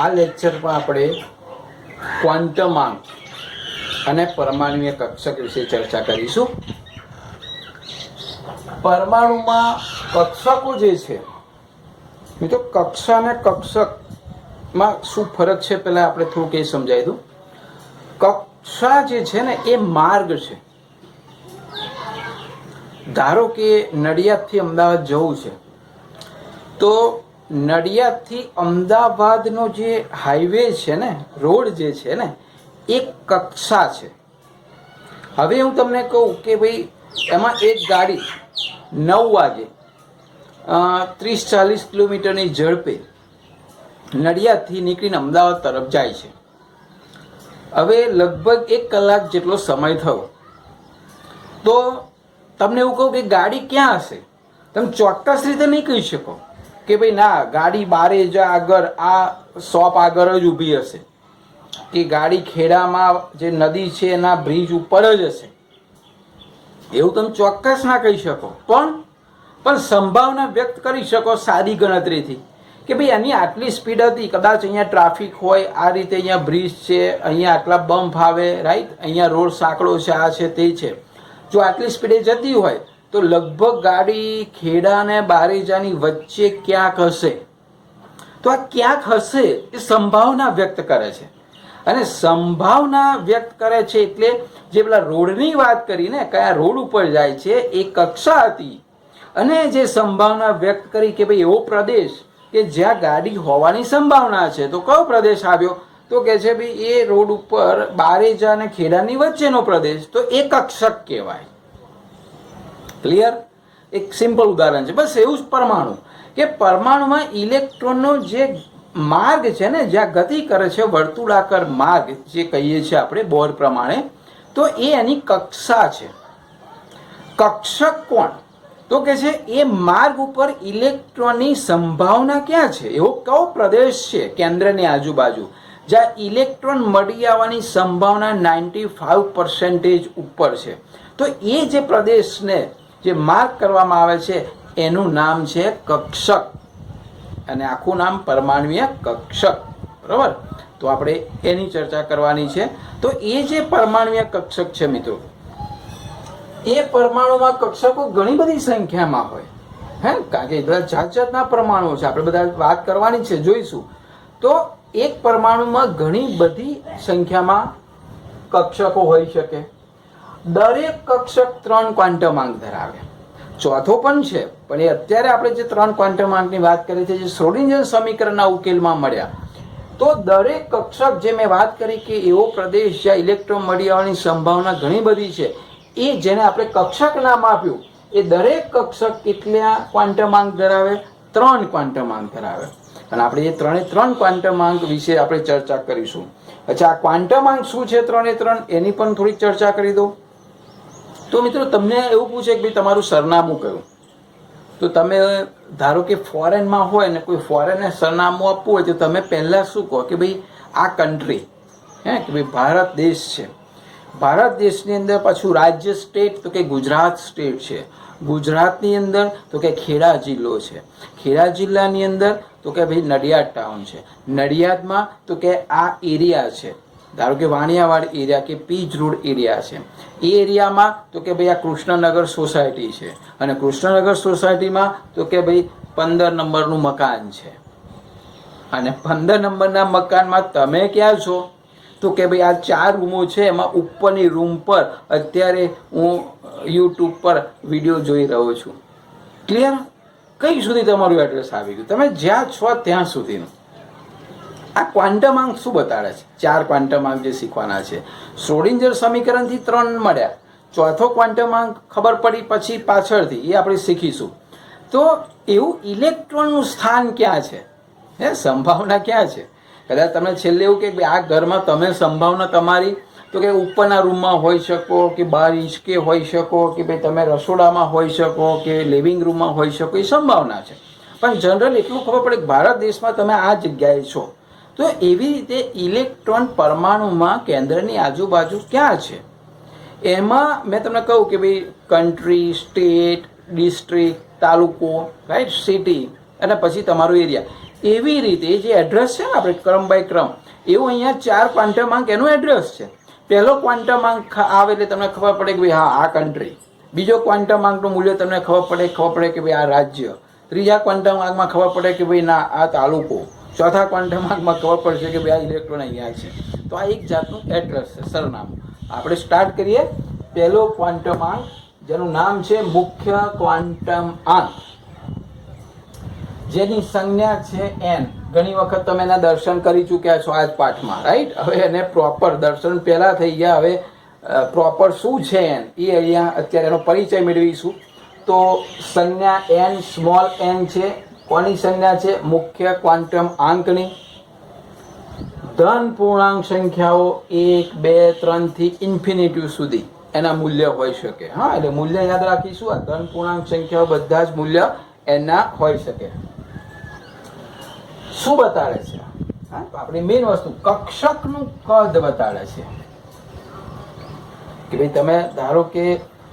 આ લેક્ચરમાં આપણે ક્વોન્ટમાંક અને પરમાણુય કક્ષક વિશે ચર્ચા કરીશું. પરમાણુમાં કક્ષકો જે છે મિત્રો, કક્ષા અને કક્ષકમાં શું ફરક છે પહેલાં આપણે થોડુંક એ સમજાવી દઉં. કક્ષા જે છે ને એ માર્ગ છે. ધારો કે નડિયાદથી અમદાવાદ જવું છે તો નડિયાદથી અમદાવાદનો જે હાઈવે છે ને, રોડ જે છે ને, એ કક્ષા છે. હવે હું તમને કહું કે ભાઈ એમાં એક ગાડી 9 વાગે 30-40 કિલોમીટરની ઝડપે નડિયાદથી નીકળીને અમદાવાદ તરફ જાય છે. હવે લગભગ 1 કલાક જેટલો સમય થયો તો તમને એવું કહું કે ગાડી ક્યાં હશે, તમે ચોક્કસ રીતે નહીં કહી શકો કે ભાઈ ના ગાડી બારે જ આગળ આ શોપ આગળ જ ઊભી હશે, કે ગાડી ખેડામાં જે નદી છે એના બ્રિજ ઉપર જ હશે, એવું તમે ચોક્કસ ના કહી શકો. પણ સંભાવના વ્યક્ત કરી શકો સાદી ગણતરીથી કે ભાઈ આની આટલી સ્પીડ હતી, કદાચ અહીંયા ટ્રાફિક હોય, આ રીતે અહીંયા બ્રિજ છે, અહીંયા આટલા બમ્પ આવે, રાઈટ, અહીંયા રોડ સાંકડો છે, આ છે તે છે. જો આટલી સ્પીડે જતી હોય તો લગભગ ગાડી ખેડા અને બારેજાની વચ્ચે ક્યાંક હશે. તો આ ક્યાંક હશે એ સંભાવના વ્યક્ત કરે છે. અને સંભાવના વ્યક્ત કરે છે એટલે જે પેલા રોડની વાત કરીને કયા રોડ ઉપર જાય છે એ કક્ષા હતી. અને જે સંભાવના વ્યક્ત કરી કે ભાઈ એવો પ્રદેશ કે જ્યાં ગાડી હોવાની સંભાવના છે, તો કયો પ્રદેશ આવ્યો? તો કે છે ભાઈ એ રોડ ઉપર બારેજા અને ખેડાની વચ્ચેનો પ્રદેશ, તો એ કક્ષક કહેવાય. ક્લિયર? એક સિમ્પલ ઉદાહરણ છે. બસ એવું જ પરમાણુ, કે પરમાણુમાં ઇલેક્ટ્રોનનો જે માર્ગ છે ને, જ્યાં ગતિ કરે છે, વર્તુળાકાર માર્ગ જે કહીએ છીએ આપણે બોર પ્રમાણે, તો એ એની કક્ષા છે. કક્ષક કોણ? તો કે છે એ માર્ગ ઉપર ઇલેક્ટ્રોનની સંભાવના ક્યાં છે, એવો કયો પ્રદેશ છે કેન્દ્રની આજુબાજુ જ્યાં ઇલેક્ટ્રોન મળી આવવાની સંભાવના 95% ઉપર છે. તો એ જે પ્રદેશને જે માર્ક કરવામાં આવે છે એનું નામ છે કક્ષક, અને આખું નામ પરમાણુય કક્ષક. બરાબર? તો આપણે એની ચર્ચા કરવાની છે. તો એ જે પરમાણુય કક્ષક છે મિત્રો, એ પરમાણુમાં કક્ષકો ઘણી બધી સંખ્યામાં હોય, હે, કારણ કે બધા જાત જાતના પરમાણુઓ છે, આપણે બધા વાત કરવાની છે, જોઈશું. તો એક પરમાણુમાં ઘણી બધી સંખ્યામાં કક્ષકો હોઈ શકે. દરેક કક્ષક 3 ક્વોન્ટમાંક ધરાવે. ચોથો પણ છે, પણ એ અત્યારે આપણે જે 3 ક્વોન્ટમાંકની વાત કરી છે, જે શ્રોડિંજર સમીકરણના ઉકેલમાં મળ્યા, તો દરેક કક્ષક જે મેં વાત કરી કે એવો પ્રદેશ જ્યાં ઇલેક્ટ્રોન મળી આવવાની સંભાવના ઘણી બધી છે, એ જેને આપણે કક્ષક નામ આપ્યું, એ દરેક કક્ષક કેટલા ક્વોન્ટમાંક ધરાવે? 3 ક્વોન્ટમાંક ધરાવે. અને આપણે એ 3 ક્વોન્ટમાંક વિશે આપણે ચર્ચા કરીશું. અચ્છા, આ ક્વોન્ટમાંક શું છે 3 એની પણ થોડીક ચર્ચા કરી દો. તો મિત્રો તમને એવું પૂછે કે ભાઈ તમારું સરનામું કયું? તો તમે ધારો કે ફોરેનમાં હોય ને કોઈ ફોરેનને સરનામું આપવું હોય તો તમે પહેલાં શું કહો કે ભાઈ આ કન્ટ્રી, હે, કે ભાઈ ભારત દેશ છે. ભારત દેશની અંદર પાછું રાજ્ય સ્ટેટ, તો કે ગુજરાત સ્ટેટ છે. ગુજરાતની અંદર તો કે ખેડા જિલ્લો છે. ખેડા જિલ્લાની અંદર તો કે ભાઈ નડિયાદ ટાઉન છે. નડિયાદમાં તો કે આ એરિયા છે, ધારો કે વાણિયાવાડ એરિયા કે પીજ રોડ એરિયા છે. એ એરિયામાં તો કે ભાઈ આ કૃષ્ણનગર સોસાયટી છે, અને કૃષ્ણનગર સોસાયટીમાં તો કે ભાઈ 15 નંબરનું મકાન છે. અને 15 નંબરના મકાનમાં તમે ક્યાં છો? તો કે ભાઈ આ 4 રૂમો છે, એમાં ઉપરની રૂમ પર અત્યારે હું યુટ્યુબ પર વિડીયો જોઈ રહ્યો છું. ક્લિયર? કઈ સુધી તમારું એડ્રેસ આવી ગયું? તમે જ્યાં છો ત્યાં સુધીનું. આ ક્વોન્ટમાંક શું બતાડે છે? 4 ક્વોન્ટમાંક જે શીખવાના છે. શ્રોડિંજર સમીકરણથી 3 મળ્યા. ચોથો ક્વોન્ટમાંક ખબર પડી પછી પાછળથી, એ આપણે શીખીશું. તો એવું ઇલેક્ટ્રોનનું સ્થાન ક્યાં છે, હે, સંભાવના ક્યાં છે? કદાચ તમે છેલ્લે એવું કે આ ઘરમાં તમે સંભાવના તમારી તો કે ઉપરના રૂમમાં હોઈ શકો, કે બહાર હિંચકે હોઈ શકો, કે ભાઈ તમે રસોડામાં હોઈ શકો, કે લિવિંગ રૂમમાં હોઈ શકો, એ સંભાવના છે. પણ જનરલ એટલું ખબર પડે કે ભારત દેશમાં તમે આ જગ્યાએ છો. તો એવી રીતે ઇલેક્ટ્રોન પરમાણુમાં કેન્દ્રની આજુબાજુ ક્યાં છે? એમાં મેં તમને કહું કે ભાઈ કન્ટ્રી, સ્ટેટ, ડિસ્ટ્રિક્ટ, તાલુકો, રાઈટ, સિટી, અને પછી તમારો એરિયા. એવી રીતે જે એડ્રેસ છે ને આપણે ક્રમ બાય ક્રમ, એવું અહીંયા 4 ક્વોન્ટમાંક એનું એડ્રેસ છે. પહેલો ક્વોન્ટમાંક આવે એટલે તમને ખબર પડે કે ભાઈ હા આ કન્ટ્રી, બીજો ક્વોન્ટમાંકનું મૂલ્ય તમને ખબર પડે કે ભાઈ આ રાજ્ય, ત્રીજા ક્વોન્ટમાંકમાં ખબર પડે કે ભાઈ ના આ તાલુકો, ચોથા ક્વોન્ટમાંકમાં ખબર પડશે કે ભાઈ આ ઇલેક્ટ્રોન અહીંયા છે. તો આ એક જાતનું એડ્રેસ છે, સરનામું. આપણે સ્ટાર્ટ કરીએ. પહેલો ક્વોન્ટમાંક જેનું નામ છે મુખ્ય ક્વોન્ટમાંક, જેની સંજ્ઞા છે n. ઘણી વખત તમે એના દર્શન કરી ચૂક્યા છો આ જ પાઠમાં, રાઈટ? હવે એને પ્રોપર દર્શન પહેલા થઈ ગયા, હવે પ્રોપર શું છે n એ અહીંયા અત્યારે એનો પરિચય મેળવીશું. તો સંજ્ઞા n સ્મોલ n છે. કોની સંજ્ઞા છે? મુખ્ય ક્વોન્ટમ આંકની. ધન પૂર્ણાંક સંખ્યાઓ 1, 2, 3 થી ઇન્ફિનિટી સુધી એના મૂલ્ય હોઈ શકે. હા, એટલે મૂલ્ય યાદ રાખીશું. આ ધન પૂર્ણાંક સંખ્યાઓ બધા જ મૂલ્ય એના હોઈ શકે. શું બતાડે છે? હા, તો આપણી મેઇન વસ્તુ કક્ષકનું કદ બતાડે છે કે ભાઈ તમે ધારો કે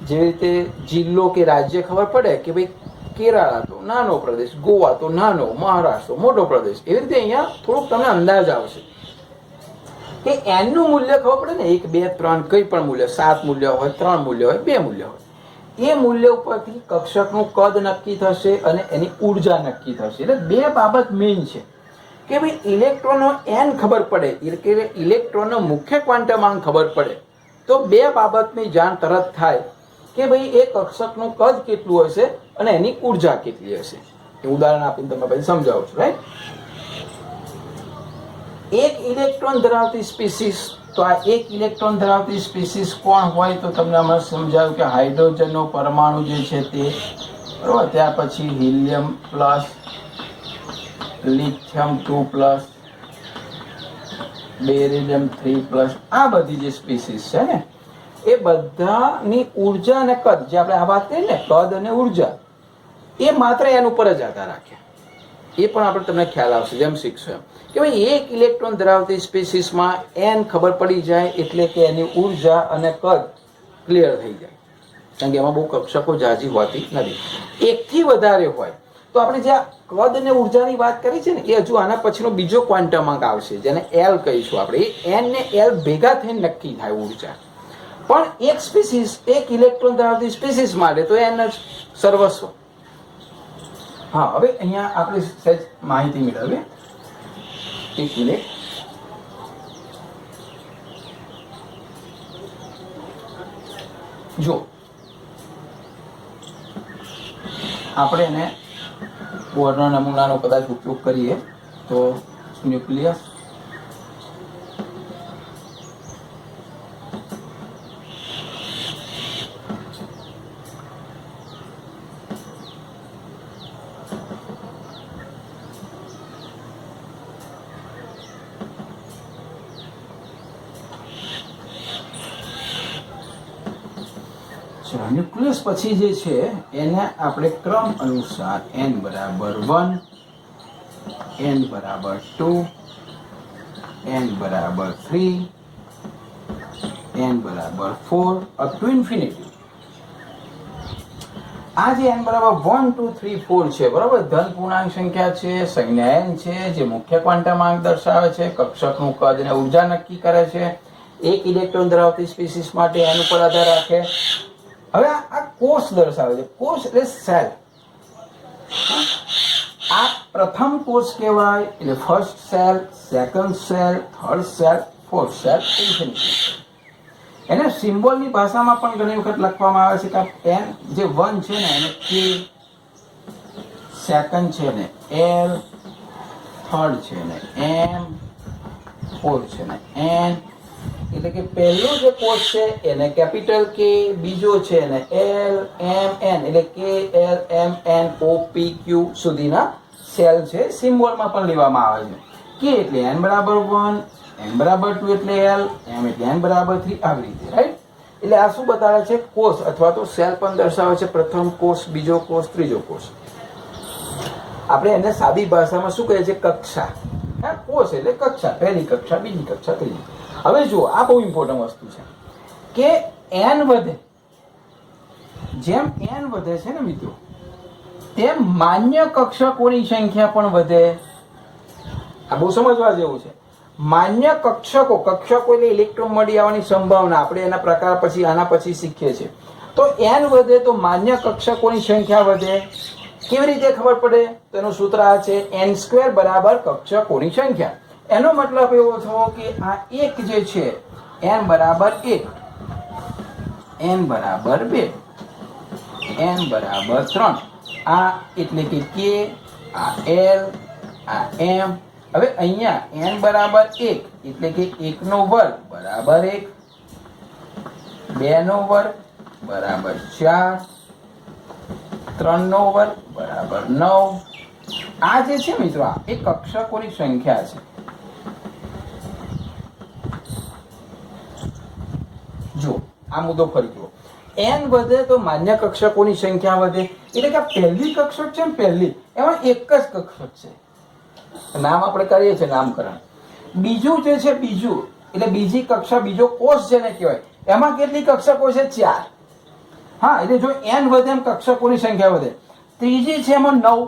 જેવી રીતે જિલ્લો કે રાજ્ય ખબર પડે કે ભાઈ કેરાલા તો નાનો પ્રદેશ, ગોવા તો નાનો, મહારાષ્ટ્ર મોટો પ્રદેશ, એવી રીતે અહીંયા થોડુંક તમને અંદાજ આવશે કે n નું મૂલ્ય ખબર પડે ને. 1, 2, 3 કંઈ પણ મૂલ્ય, 7 મૂલ્ય હોય, 3 મૂલ્ય હોય, 2 મૂલ્ય હોય, એ મૂલ્ય ઉપરથી કક્ષકનું કદ નક્કી થશે અને એની ઉર્જા નક્કી થશે. એટલે બે બાબત મેઇન છે કે ભાઈ ઇલેક્ટ્રોનનો n ખબર પડે, એટલે ઇલેક્ટ્રોનનો મુખ્ય ક્વોન્ટમાંક ખબર પડે તો બે બાબતની જાણ તરત થાય કે ભાઈ એ કક્ષકનું કદ કેટલું હશે અને એની ઉર્જા કેટલી હશે. એ ઉદાહરણ આપીને તમે પછી સમજાવું છું, રાઈટ? એક ઇલેક્ટ્રોન ધરાવતી સ્પીસીસ, તો આ એક ઇલેક્ટ્રોન ધરાવતી સ્પીસીસ કોણ હોય? તો તમને હમણાં સમજાવ્યું કે હાઇડ્રોજનનો પરમાણુ જે છે તે, બરોબર. ત્યાર પછી હિલિયમ પ્લસ, લિથિયમ 2+, બેરિલિયમ 3+, આ બધી જે સ્પીસીસ છે ને એ બધાની ઉર્જા અને કદ, જે આપણે આ વાત કરીએ ને કદ અને ઉર્જા, એ માત્ર એના ઉપર જ આધાર રાખે. એ પણ આપણે તમને ખ્યાલ આવશે જેમ શીખશો એમ કે ભાઈ એક ઇલેક્ટ્રોન ધરાવતી સ્પીસીસમાં n ખબર પડી જાય એટલે કે એની ઉર્જા અને કદ ક્લિયર થઈ જાય. કારણ કે એમાં બહુ કક્ષકો જાજી હોતી નથી. એકથી વધારે હોય તો આપણે જે કદ અને ઉર્જાની વાત કરી છે ને એ હજુ આના પછીનો બીજો ક્વોન્ટમાંક આવશે જેને L કહીશું આપણે. એ n ને L ભેગા થઈને નક્કી થાય ઉર્જા. પણ એક સ્પીસીસ, એક ઇલેક્ટ્રોન ધરાવતી સ્પીસીસ માટે તો n જ સર્વસ્વ. હા, હવે અહીંયા આપણે સહેજ માહિતી મેળવીએ. એક મિનિટ. જો આપણે એને બોરના નમૂનાનો કદાચ ઉપયોગ કરીએ તો ન્યુક્લિયસ, ન્યુક્લિયસ પછી જે છે એને આપણે ક્રમ અનુસાર n બરાબર 1, n બરાબર 2, n બરાબર 3, n બરાબર 4 અપ ટુ ઇન્ફિનિટી. આ જે n બરાબર 1, 2, 3, 4 છે, બરાબર, ધન પૂર્ણાંક સંખ્યા છે, સંજ્ઞા n છે, જે મુખ્ય ક્વોન્ટમાંક દર્શાવે છે, કક્ષકનું કદ અને ઉર્જા નક્કી કરે છે, એક ઇલેક્ટ્રોન ધરાવતી સ્પીસીસ માટે n ઉપર આધાર રાખે. હવે આ કોષ દર્શાવે છે. કોષ એટલે સેલ. આ પ્રથમ કોષ કહેવાય, એટલે first cell, second cell, third cell, fourth cell, infinity. એને સિમ્બોલની ભાષામાં પણ ઘણી વખત લખવામાં આવે છે કે n જે 1 છે ને એને K, સેકન્ડ છે ને L, થર્ડ છે ને M, ફોર્થ છે ને N. એટલે કે પહેલો જે કોષ છે એને કેપિટલ K, બીજો છે એને L, M, N, એટલે K, L, M, N, O, P, Q સુધીના સેલ છે. સિમ્બોલમાં પણ લેવામાં આવે છે. K એટલે n બરાબર 1, n બરાબર 2 એટલે L, M એટલે n બરાબર 3, આવી રીતે, રાઈટ? એટલે આ શું બતાવે છે? કોષ અથવા તો સેલ પણ દર્શાવે છે. પ્રથમ કોષ, બીજો કોષ, ત્રીજો કોષ. આપણે એને સાદી ભાષામાં શું કહે છે? કક્ષા. હા, કોષ એટલે કક્ષા, પહેલી કક્ષા, બીજી કક્ષા, ત્રીજી. હવે જુઓ, આ બહુ ઇમ્પોર્ટન્ટ વસ્તુ છે કે n વધે, જેમ n વધે છે ને મિત્રો, તેમ માન્ય કક્ષકોની સંખ્યા પણ વધે. આ બહુ સમજવા જેવું છે. માન્ય કક્ષકો, કક્ષકો એટલે ઇલેક્ટ્રોન મળી આવવાની સંભાવના, આપણે એના પ્રકાર પછી આના પછી શીખીએ છીએ. તો n વધે તો માન્ય કક્ષકોની સંખ્યા વધે. કેવી રીતે ખબર પડે? તો એનું સૂત્ર આ છે, n² બરાબર કક્ષકોની સંખ્યા. એનો મતલબ એવો થયો કે આ એક જે છે n બરાબર 1, n બરાબર 2, n બરાબર 3, આ એટલે કે k, આ l, આ m. હવે અહીંયા n બરાબર 1 એટલે કે 1 નો વર્ગ બરાબર 1, 2 નો વર્ગ બરાબર 4, 3 નો વર્ગ બરાબર 9. આ જે છે મિત્રો, આ એ કક્ષકોની સંખ્યા છે. જો આ મુદ્દો ફરી જુઓ, n વધે તો માન્ય કક્ષકોની સંખ્યા વધે. એટલે કે આ પહેલી કક્ષક છે ને, પહેલી એમાં એક જ કક્ષક છે, નામ આપણે કરીએ છીએ નામકરણ. બીજું જે છે બીજું એટલે બીજી કક્ષા, બીજો કોષ જેને કહેવાય, એમાં કેટલી કક્ષકો છે? 4. હા, એટલે જો n વધે એમ કક્ષકોની સંખ્યા વધે. ત્રીજી છે એમાં 9,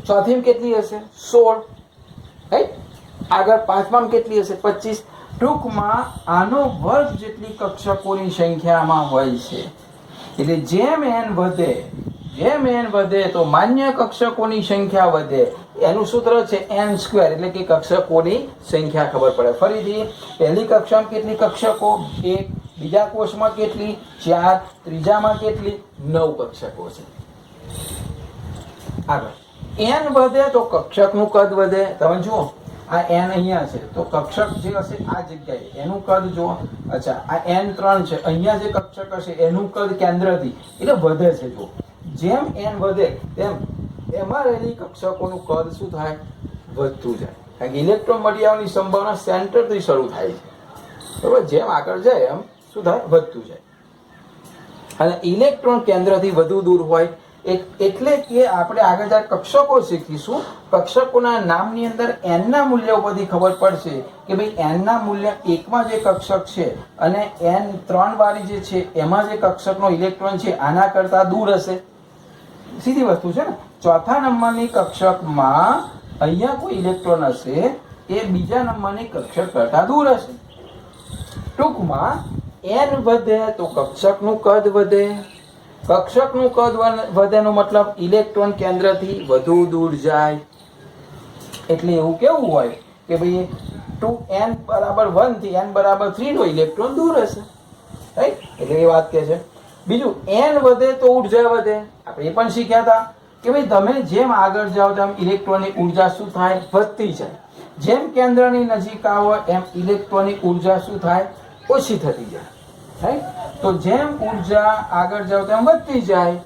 ચોથીમાં કેટલી હશે? 16, રાઈટ. આગળ પાંચમામાં કેટલી હશે? 25. ટૂંકમાં આનો વર્ગ જેટલી કક્ષકોની સંખ્યામાં હોય છે. એટલે જેમ n વધે તો માન્ય કક્ષકોની સંખ્યા વધે. એનું સૂત્ર છે n², એટલે કે કક્ષકોની સંખ્યા ખબર પડે. ફરીથી, પહેલી કક્ષામાં કેટલી કક્ષકો? 1, બીજા કોષમાં કેટલી? 4, ત્રીજામાં કેટલી? 9 કક્ષકો છે. આગળ n વધે તો કક્ષકનું કદ વધે. તમે જુઓ, આ n અહીંયા છે તો કક્ષક જે હશે આ જગ્યાએ એનું કદ જુઓ. અચ્છા, આ n3 છે, અહીંયા જે કક્ષક હશે એનું કદ કેન્દ્રથી એટલે વધે છે. જુઓ, જેમ n વધે તેમ એમાં રહેલી કક્ષકોનું કદ શું થાય? વધતું જાય. કારણ કે ઇલેક્ટ્રોન મળી આવવાની સંભાવના સેન્ટરથી શરૂ થાય છે, બરાબર. જેમ આગળ જાય એમ શું થાય? વધતું જાય. અને ઇલેક્ટ્રોન કેન્દ્રથી વધુ દૂર હોય એટલે કે આપણે આગળ જ્યારે કક્ષકો શીખીશું, કક્ષકોના નામની અંદર n ના મૂલ્ય ઉપરથી ખબર પડશે કે ભાઈ n ના મૂલ્ય 1માં જે કક્ષક છે અને n3 વાળી જે છે એમાં જે કક્ષકનો ઇલેક્ટ્રોન છે આના કરતા દૂર હશે. સીધી વસ્તુ છે ને. ચોથા નંબરની કક્ષકમાં અહીંયા કોઈ ઇલેક્ટ્રોન હશે એ બીજા નંબરની કક્ષક કરતા દૂર હશે. ટૂંકમાં n વધે તો કક્ષકનું કદ વધે. કક્ષકનું કદ વધેનો મતલબ ઇલેક્ટ્રોન કેન્દ્રથી વધુ દૂર જાય. એટલે એવું કેવું હોય કે ભાઈ n બરાબર 1 થી n બરાબર 3 નો ઇલેક્ટ્રોન દૂર હશે, રાઈટ. એટલે એ વાત કે છે. બીજું, n વધે તો ઉર્જા વધે. આપણે એ પણ શીખ્યા હતા કે ભાઈ તમે જેમ આગળ જાઓ તેમ ઇલેક્ટ્રોનની ઉર્જા શું થાય? વધતી જાય. જેમ કેન્દ્રની નજીક આવો એમ ઇલેક્ટ્રોનની ઉર્જા શું થાય? ઓછી થતી જાય, રાઈટ. તો જેમ ઉર્જા આગળ જાવ તેમ વધતી જાય.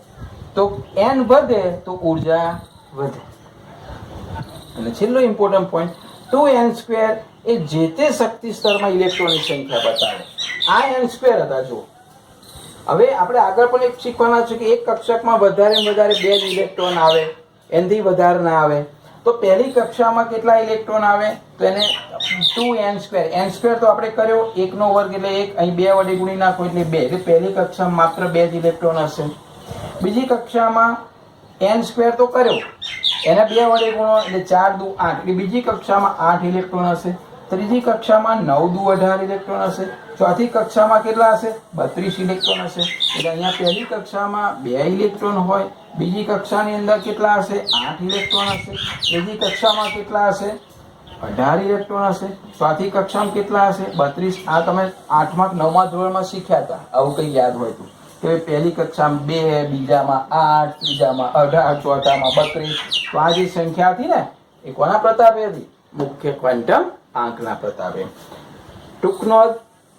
તો n વધે તો ઉર્જા વધે. અને છેલ્લો ઇમ્પોર્ટન્ટ પોઈન્ટ, 2n² એ જે તે શક્તિ સ્તરમાં ઇલેક્ટ્રોનની સંખ્યા બતાવે. આ n² હતા. જો હવે આપણે આગળ પણ એક શીખવાના છે કે એક કક્ષકમાં વધારે વધારે 2 જ ઇલેક્ટ્રોન આવે, એનાથી વધારે ના આવે. તો પહેલી કક્ષામાં કેટલા ઇલેક્ટ્રોન આવે? તો એને 2n². n² તો આપણે કર્યો 1 નો વર્ગ એટલે 1, અહીં 2 વડે ગુણી નાખો એટલે 2. એટલે પહેલી કક્ષામાં માત્ર 2 જ ઇલેક્ટ્રોન હશે. બીજી કક્ષામાં n² તો કર્યો, એને 2 વડે ગુણો એટલે 4 દુ 8, એટલે બીજી કક્ષામાં 8 ઇલેક્ટ્રોન હશે. ત્રીજી કક્ષામાં 9 દુ 18 ઇલેક્ટ્રોન હશે. ચોથી કક્ષામાં કેટલા હશે? 32 ઇલેક્ટ્રોન હશે. એટલે અહીંયા પહેલી કક્ષામાં 2 ઇલેક્ટ્રોન હોય, બીજી કક્ષાની અંદર કેટલા હશે? 8 ઇલેક્ટ્રોન હશે. ત્રીજી કક્ષામાં કેટલા હશે? 18 ઇલેક્ટ્રોન હશે. ચોથી કક્ષામાં કેટલા હશે? 32. આ તમે 8મા 9મા ધોરણમાં શીખ્યા હતા, આવું કંઈ યાદ હોય તો, કે પહેલી કક્ષામાં 2, બીજામાં 8, ત્રીજામાં 18, ચોથામાં 32. તો આ જે સંખ્યા હતી ને એ કોના પ્રતાપે હતી? મુખ્ય ક્વોન્ટમ આંકના પ્રતાપે. ટૂંકનો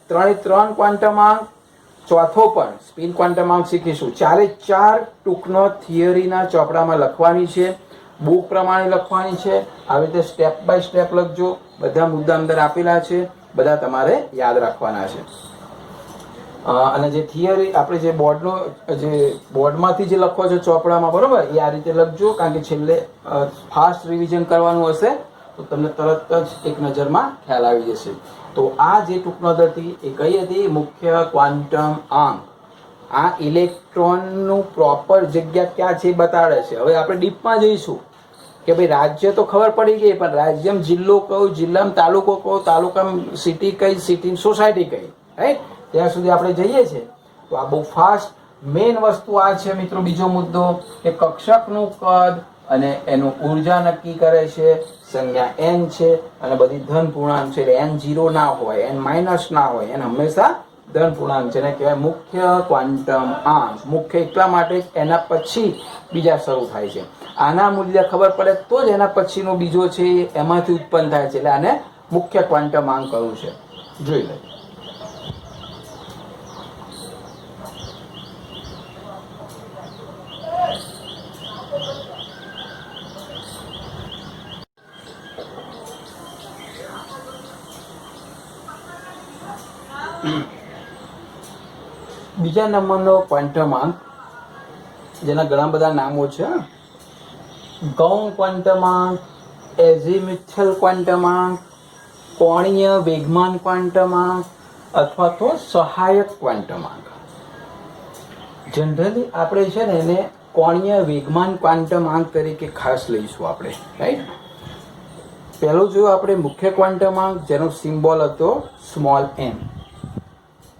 3 ક્વોન્ટમ આંક, ચોથો પણ સ્પિન ક્વોન્ટમ આંક શીખીશું. 4 ટૂંકનો થિયરીના ચોપડામાં લખવાની છે, બુક પ્રમાણે લખવાની છે. આવી રીતે સ્ટેપ બાય સ્ટેપ લખજો. બધા મુદ્દા અંદર આપેલા છે, બધા તમારે યાદ રાખવાના છે. અને જે થિયરી આપણે જે બોર્ડમાંથી જે લખો છો ચોપડામાં, બરોબર, એ આ રીતે લખજો. કારણ કે છેલ્લે ફાસ્ટ રિવિઝન કરવાનું હશે તો તમને તરત જ એક નજરમાં ખ્યાલ આવી જશે. તો આ જે ટૂંકનોંધ હતી એ કઈ હતી? મુખ્ય ક્વોન્ટમ આંક. આ ઇલેક્ટ્રોનનું પ્રોપર જગ્યા ક્યાં છે બતાડે છે. હવે આપણે ડીપમાં જઈશું કે ભાઈ રાજ્ય તો ખબર પડી ગઈ, પણ રાજ્યમાં જિલ્લો કયો, જિલ્લામાં તાલુકો કયો, તાલુકામાં સિટી કઈ, સિટી સોસાયટી કઈ, રાઈટ? ત્યાં સુધી આપણે જઈએ છીએ. તો આ બહુ ફાસ્ટ મેઇન વસ્તુ આ છે મિત્રો. બીજો મુદ્દો કે કક્ષકનું કદ અને એનું ઉર્જા નક્કી કરે છે. સંજ્ઞા n છે અને બધી ધન પૂર્ણાંક છે, એટલે n0 ના હોય, n માઇનસ ના હોય, n હંમેશા ધન પૂર્ણાંક છે. એને કહેવાય મુખ્ય ક્વોન્ટમ આંક. મુખ્ય એટલા માટે એના પછી બીજા શરૂ થાય છે. આના મૂલ્ય ખબર પડે તો જ એના પછીનો બીજો છે એમાંથી ઉત્પન્ન થાય છે, એટલે આને મુખ્ય ક્વોન્ટમ આંક કહ્યું છે. જોઈ લઈએ. બીજા નંબરનો ક્વોન્ટમ આંક, જેના ઘણા બધા નામો છે. ગૌણ ક્વોન્ટમ આંક, એઝિમ્યુથલ ક્વોન્ટમ આંક, કોણીય વેગમાન ક્વોન્ટમ આંક અથવા તો સહાયક ક્વોન્ટમ આંક. જનરલી આપણે છે ને એને કોણીય વેગમાન ક્વોન્ટમ આંક તરીકે ખાસ લઈશું આપણે, રાઈટ? પહેલો જોયો આપણે મુખ્ય ક્વોન્ટમ આંક, જેનો સિમ્બોલ હતો સ્મોલ m.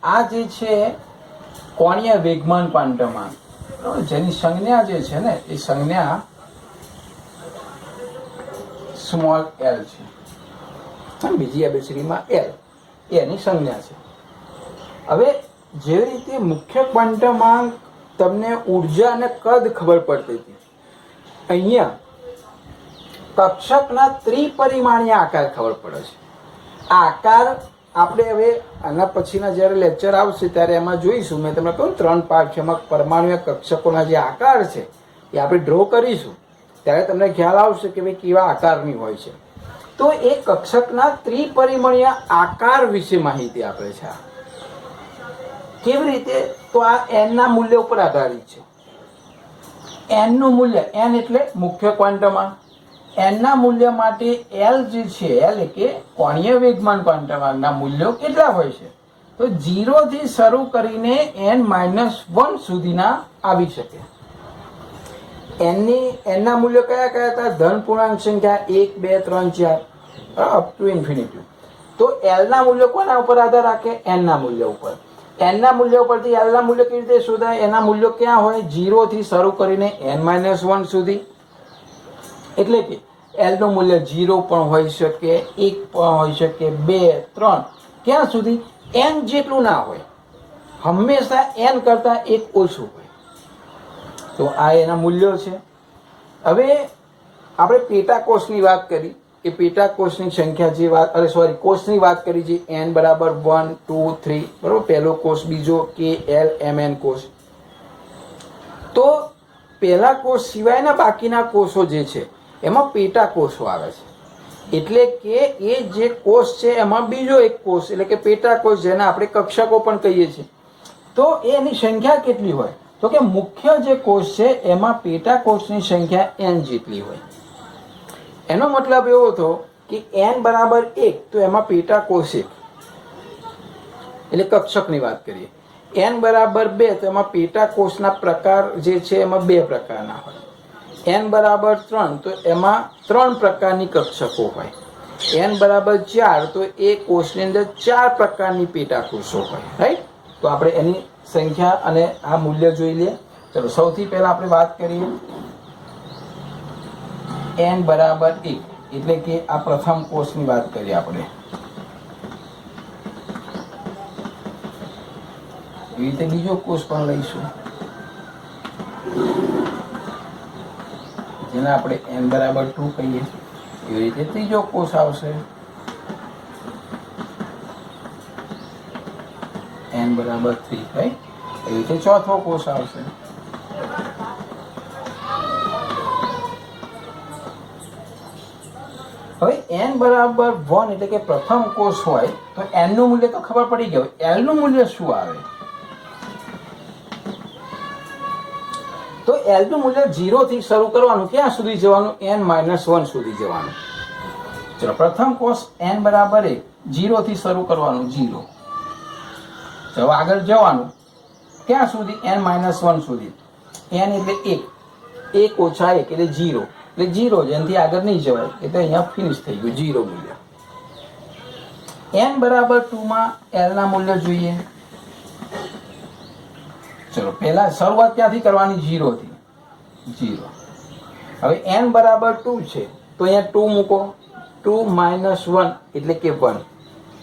આ જે છે કોણીય વેગમાન ક્વોન્ટમ આંક, જેની સંજ્ઞા જે છે ને એ સંજ્ઞા સ્મોલ l છે, બીજી એબીસીડીમાં l એની સંજ્ઞા છે. હવે જેવી રીતે મુખ્ય ક્વોન્ટમ આંક તમને ઉર્જા અને કદ ખબર પડતી હતી, અહીંયા કક્ષકના ત્રિપરિમાણીય આકાર ખબર પડે છે. આ આકાર આપણે હવે આના પછીના જ્યારે લેક્ચર આવશે ત્યારે એમાં જોઈશું. મેં તમને કહ્યું 3 પાર્ટ છે, એમાં પરમાણુય કક્ષકોના જે આકાર છે એ આપણે ડ્રો કરીશું, ત્યારે તમને ખ્યાલ આવશે કે ભાઈ કેવા આકારની હોય છે. તો એ કક્ષકના ત્રિપરિમાણીય આકાર વિશે માહિતી આપે છે. કેવી રીતે? તો આ n ના મૂલ્ય ઉપર આધારિત છે. n નું મૂલ્ય, n એટલે મુખ્ય ક્વોન્ટમ આંક, n ના મૂલ્ય માટે l જે છે, l કે કોણીય વેગમાન ક્વોન્ટમ આંકના મૂલ્યો કેટલા હોય છે? તો 0 થી શરૂ કરીને n-1 સુધીના આવી શકે. n ના મૂલ્યો કયા કયા હતા? ધન પૂર્ણાંક સંખ્યા 1, 2, 3, 4 અપ ટુ ઇન્ફિનિટી. તો l ના મૂલ્યો કોના ઉપર આધાર રાખે? n ના મૂલ્ય ઉપર. n ના મૂલ્ય ઉપરથી l ના મૂલ્ય કેવી રીતે શોધાય? એના મૂલ્યો ક્યાં હોય? 0 થી શરૂ કરીને n-1 સુધી. એટલે કે l નું મૂલ્ય 0 પણ હોઈ શકે, 1 પણ હોઈ શકે, 2, 3, ક્યાં સુધી? n જેટલું ના હોય, હંમેશા n કરતા 1 ઓછું હોય. તો આ એના મૂલ્યો છે. હવે આપણે પેટાકોષની વાત કરી, એ પેટાકોષની સંખ્યા જે વાત કોષની વાત કરી છે, n બરાબર 1, 2, 3, બરાબર? પહેલો કોષ, બીજો k, l, m, n કોષ. તો પહેલા કોષ સિવાયના બાકીના કોષો જે છે એમાં પેટાકોષો આવે છે. એટલે કે એ જે કોષ છે એમાં બીજો એક કોષ, એટલે કે પેટાકોષ, જેને આપણે કક્ષકો પણ કહીએ છીએ. તો એની સંખ્યા કેટલી હોય? તો કે મુખ્ય જે કોષ છે એમાં પેટાકોષની સંખ્યા n જેટલી હોય. એનો મતલબ એવો થયો કે n બરાબર 1, તો એમાં પેટાકોષ 1, એટલે કક્ષકની વાત કરીએ. n બરાબર 2, તો એમાં પેટાકોષના પ્રકાર જે છે એમાં 2 પ્રકારના હોય. n બરાબર 3, તો એમાં 3 પ્રકારની કક્ષકો હોય. n બરાબર 4, તો એ કોષની અંદર 4 પ્રકારની પેટાકોષો હોય, રાઈટ? તો આપણે એની સંખ્યા અને આ મૂલ્ય જોઈ લઈએ. ચલો, સૌથી પહેલા આપણે વાત કરીએ n બરાબર 1, એટલે કે આ પ્રથમ કોષની વાત કરીએ આપણે. એવી રીતે બીજો કોષ પણ લઈશું, જેને આપણે n બરાબર 2 કહીએ. એવી રીતે ત્રીજો કોષ આવશે, n બરાબર 3, રાઈટ? એવી રીતે ચોથો કોષ આવશે. હવે n બરાબર 1 એટલે કે પ્રથમ કોષ હોય તો n નું મૂલ્ય તો ખબર પડી ગયું. l નું મૂલ્ય શું આવે? તો l નું મૂલ્ય 0 થી શરૂ કરવાનું, ક્યાં સુધી જવાનું? n-1 સુધી જવાનું. ચલો, પ્રથમ કોષ n બરાબર 1, 0 થી શરૂ કરવાનું, 0. ચલો આગળ જવાનું, ક્યાં સુધી? n-1 સુધી. n એટલે 1, 1 ઓછા 1 એટલે 0, એટલે 0 જ, એનાથી આગળ નહીં જવાય, એટલે અહીંયા ફિનિશ થઈ ગયું 0 મૂલ્ય. n બરાબર 2 માં l ના મૂલ્ય જોઈએ. ચલો પહેલા શરૂઆત ક્યાંથી કરવાની? 0 થી. 0. હવે n બરાબર 2 છે તો અહીંયા 2 મૂકો. 2 - 1 એટલે કે 1.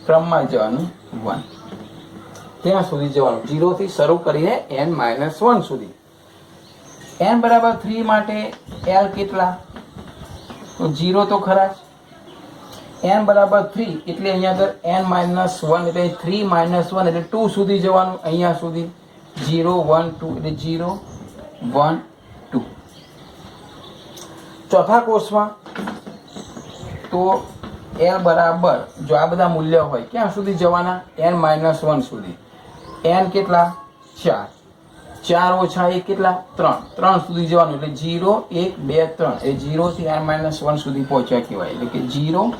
ક્રમમાં જવાનું 1, ત્યાં સુધી જવાનું, 0 થી શરૂ કરીને n - 1 સુધી. n બરાબર 3 માટે l કેટલા? તો 0 તો ખરા જ. n બરાબર 3 એટલે અહીંયા આગળ n - 1 એટલે 3 - 1 એટલે 2 સુધી જવાનું, અહીંયા સુધી 0 1 2 એટલે 0 1 2. ચોથા કોષમાં તો l બરાબર, જો આ બધા મૂલ્ય હોય ક્યાં સુધી જવાના? n - 1 સુધી. n કેટલા? 4. 4 ઓછા 1 કેટલા? 3. 3 સુધી જવાનું, એટલે 0 1 2 3 એ 0 થી n - 1 સુધી પહોંચ્યા કહેવાય. એટલે કે 0